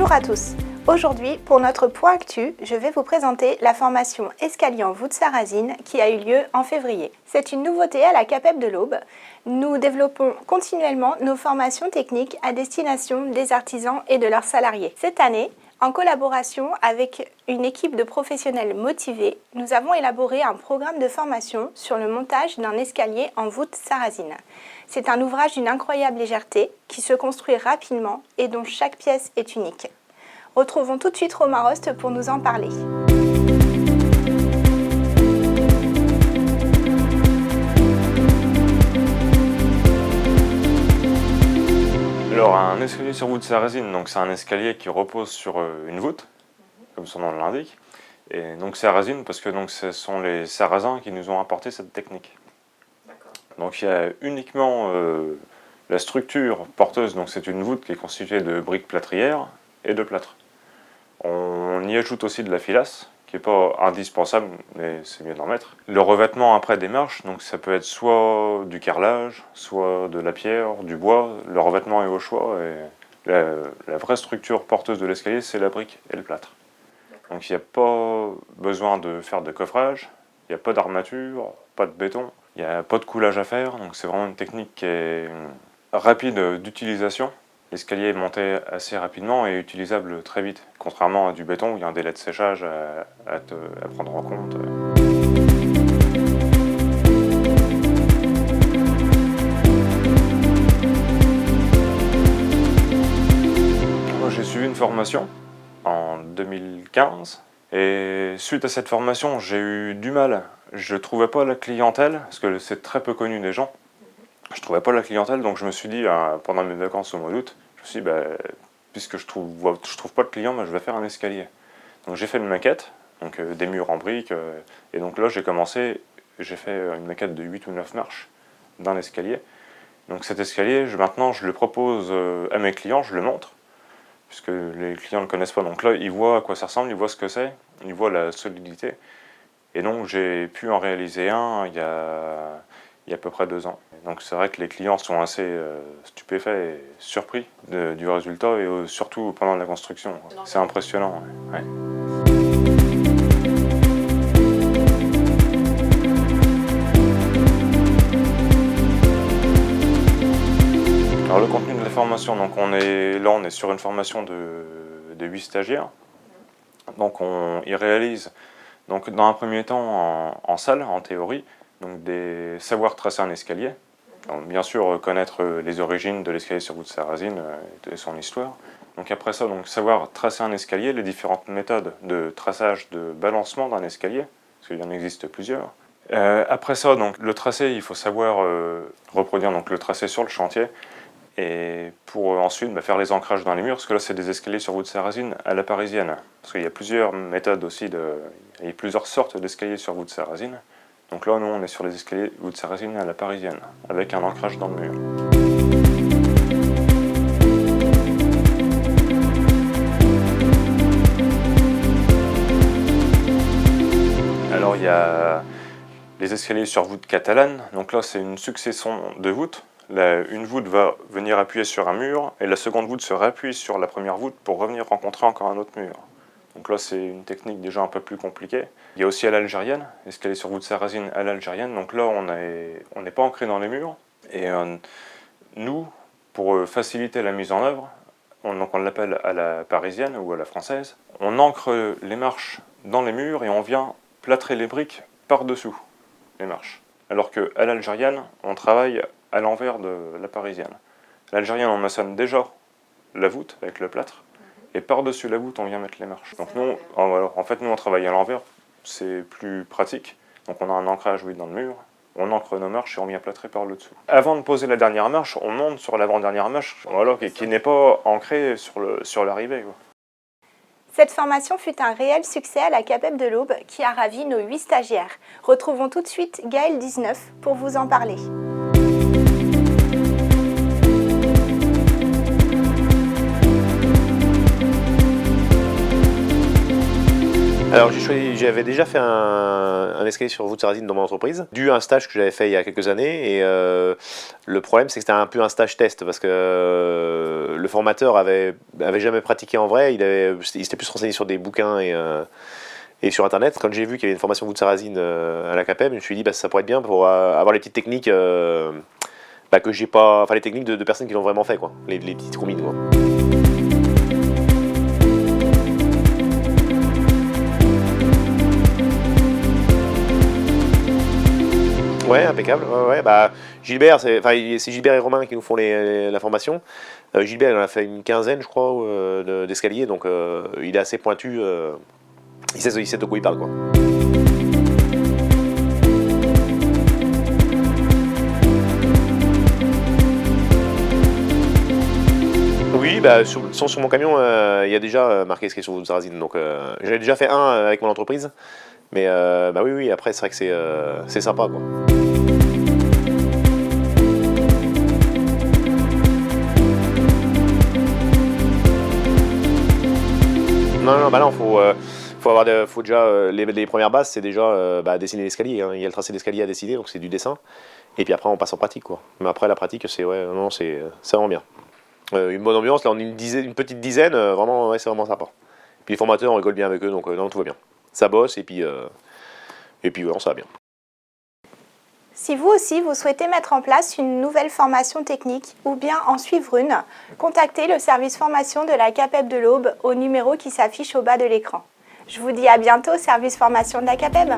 Bonjour à tous. Aujourd'hui, pour notre point actu, je vais vous présenter la formation Escalier en voûte sarrasine qui a eu lieu en février. C'est une nouveauté à la CAPEB de l'Aube. Nous développons continuellement nos formations techniques à destination des artisans et de leurs salariés. Cette année, en collaboration avec une équipe de professionnels motivés, nous avons élaboré un programme de formation sur le montage d'un escalier en voûte sarrasine. C'est un ouvrage d'une incroyable légèreté qui se construit rapidement et dont chaque pièce est unique. Retrouvons tout de suite Romain Rost pour nous en parler. Alors un escalier sur voûte sarrasine, donc c'est un escalier qui repose sur une voûte, comme son nom l'indique. Et donc sarrasine parce que donc, ce sont les Sarrasins qui nous ont apporté cette technique. Donc il y a uniquement la structure porteuse, donc c'est une voûte qui est constituée de briques plâtrières et de plâtre. On y ajoute aussi de la filasse, qui n'est pas indispensable, mais c'est mieux d'en mettre. Le revêtement après des marches, donc ça peut être soit du carrelage, soit de la pierre, du bois. Le revêtement est au choix et la vraie structure porteuse de l'escalier, c'est la brique et le plâtre. Donc il n'y a pas besoin de faire de coffrage, il n'y a pas d'armature, pas de béton, il n'y a pas de coulage à faire, donc c'est vraiment une technique qui est rapide d'utilisation. L'escalier est monté assez rapidement et utilisable très vite, contrairement à du béton où il y a un délai de séchage à prendre en compte. Moi, j'ai suivi une formation en 2015 et suite à cette formation, j'ai eu du mal. Je ne trouvais pas la clientèle, parce que c'est très peu connu des gens. Je trouvais pas la clientèle, donc je me suis dit, pendant mes vacances au mois d'août, je me suis dit, puisque je trouve pas de clients, je vais faire un escalier. Donc j'ai fait une maquette, donc des murs en briques, et donc là j'ai fait une maquette de 8 ou 9 marches d'un escalier. Donc cet escalier, maintenant je le propose à mes clients, je le montre, puisque les clients ne le connaissent pas. Donc là ils voient à quoi ça ressemble, ils voient ce que c'est, ils voient la solidité. Et donc j'ai pu en réaliser un il y a à peu près 2 ans. Donc c'est vrai que les clients sont assez stupéfaits et surpris du résultat et surtout pendant la construction. C'est impressionnant. Ouais. Alors le contenu de la formation, donc on est sur une formation de 8 stagiaires. Donc ils réalisent donc, dans un premier temps en salle, en théorie, donc savoir tracer un escalier. Donc, bien sûr, connaître les origines de l'escalier sur voûte sarrasine et son histoire. Donc après ça, savoir tracer un escalier, les différentes méthodes de traçage, de balancement d'un escalier, parce qu'il y en existe plusieurs. Après ça, donc, le tracé, il faut savoir reproduire donc, le tracé sur le chantier, et pour ensuite faire les ancrages dans les murs, parce que là c'est des escaliers sur voûte sarrasine à la parisienne. Parce qu'il y a plusieurs méthodes aussi, il y a plusieurs sortes d'escaliers sur voûte sarrasine. Donc là, nous, on est sur les escaliers voûte sarrasine à la parisienne, avec un ancrage dans le mur. Alors, il y a les escaliers sur voûte catalane. Donc là, c'est une succession de voûtes. Une voûte va venir appuyer sur un mur, et la seconde voûte se réappuie sur la première voûte pour revenir rencontrer encore un autre mur. Donc là, c'est une technique déjà un peu plus compliquée. Il y a aussi à l'algérienne, escalier sur voûte sarrasine à l'algérienne. Donc là, on n'est pas ancré dans les murs. Et nous, pour faciliter la mise en œuvre, on l'appelle à la parisienne ou à la française, on ancre les marches dans les murs et on vient plâtrer les briques par-dessous les marches. Alors qu'à l'algérienne, on travaille à l'envers de la parisienne. À l'algérienne, on maçonne déjà la voûte avec le plâtre. Et par-dessus la voûte, on vient mettre les marches. Donc nous, en fait, nous, on travaille à l'envers, c'est plus pratique. Donc on a un ancrage dans le mur, on ancre nos marches et on vient plâtrer par le dessous. Avant de poser la dernière marche, on monte sur l'avant-dernière marche, qui n'est pas ancrée sur l'arrivée. Cette formation fut un réel succès à la CAPEB de l'Aube qui a ravi nos 8 stagiaires. Retrouvons tout de suite Gaël 19 pour vous en parler. Alors j'avais déjà fait un escalier sur voûte sarrasine dans mon entreprise, dû à un stage que j'avais fait il y a quelques années, et le problème c'est que c'était un peu un stage test, parce que le formateur avait jamais pratiqué en vrai, il s'était plus renseigné sur des bouquins et sur internet. Quand j'ai vu qu'il y avait une formation voûte sarrasine à la CAPEB, je me suis dit ça pourrait être bien pour avoir les petites techniques que j'ai pas, enfin les techniques de personnes qui l'ont vraiment fait, quoi, les petites combines, quoi. Ouais, impeccable. Ouais, Gilbert, c'est Gilbert et Romain qui nous font la formation. Gilbert, il en a fait une quinzaine, je crois, d'escaliers, donc il est assez pointu. Il sait de quoi il parle, quoi. Oui, sur mon camion, il y a déjà marqué escalier sur voûte sarrasine, donc j'avais déjà fait un avec mon entreprise. Mais oui, après c'est vrai que c'est sympa, quoi. Non, là faut déjà les premières bases, c'est déjà dessiner l'escalier, hein. Il y a le tracé d'escalier à dessiner, donc c'est du dessin. Et puis après on passe en pratique, quoi. Mais après la pratique c'est vraiment bien. Une bonne ambiance, là on est une petite dizaine, vraiment ouais, c'est vraiment sympa. Puis les formateurs on rigole bien avec eux, donc non, tout va bien. Ça bosse et puis voilà, ça va bien. Si vous aussi, vous souhaitez mettre en place une nouvelle formation technique ou bien en suivre une, contactez le service formation de la CAPEB de l'Aube au numéro qui s'affiche au bas de l'écran. Je vous dis à bientôt, service formation de la CAPEB.